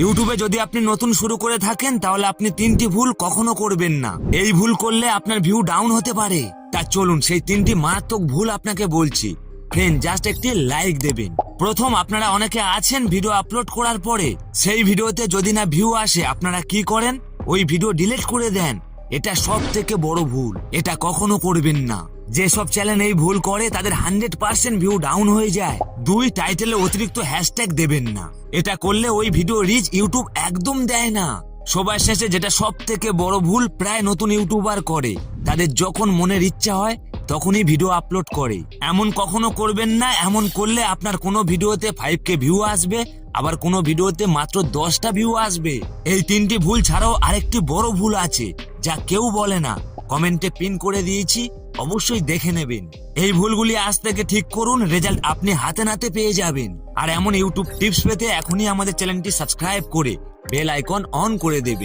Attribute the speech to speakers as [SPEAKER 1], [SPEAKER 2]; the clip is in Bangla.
[SPEAKER 1] ইউটিউবে যদি আপনি নতুন শুরু করে থাকেন তাহলে আপনি 3টি ভুল কখনো করবেন না। এই ভুল করলে আপনার ভিউ ডাউন হতে পারে। তা চলুন সেই 3টি মারাত্মক ভুল আপনাকে বলছি। ফ্রেন্ড, জাস্ট একটি লাইক দেবেন। প্রথম, আপনারা অনেকে আছেন ভিডিও আপলোড করার পরে সেই ভিডিওতে যদি না ভিউ আসে আপনারা কি করেন, ওই ভিডিও ডিলিট করে দেন। এটা সব থেকে বড় ভুল, এটা কখনো করবেন না। যেসব চ্যানেল এই ভুল করে তাদের 100% ভিউ ডাউন হয়ে যায়। 2, টাইটেলে অতিরিক্ত হ্যাশট্যাগ দেবেন না। এটা করলে ওই ভিডিও রিচ ইউটিউব একদম দেয় না। সবার শেষে যেটা সব থেকে বড় ভুল প্রায় নতুন ইউটিউবার করে, তাদের যখন মনের ইচ্ছা হয় তখনই ভিডিও আপলোড করে। এমন কখনো করবেন না। এমন করলে আপনার কোনো ভিডিওতে 5K ভিউ আসবে, আবার কোনো ভিডিওতে মাত্র 10টা ভিউ আসবে। এই 3টি ভুল ছাড়াও আরেকটি বড় ভুল আছে যা কেউ বলে না, কমেন্টে পিন করে দিয়েছি, অবশ্যই দেখে নেবেন। এই ভুলগুলি আজ থেকে ঠিক করুন, রেজাল্ট আপনি হাতে নাতে পেয়ে যাবেন। আর এমন ইউটিউব টিপস পেতে এখনই আমাদের চ্যানেলটি সাবস্ক্রাইব করে বেল আইকন অন করে দেবেন।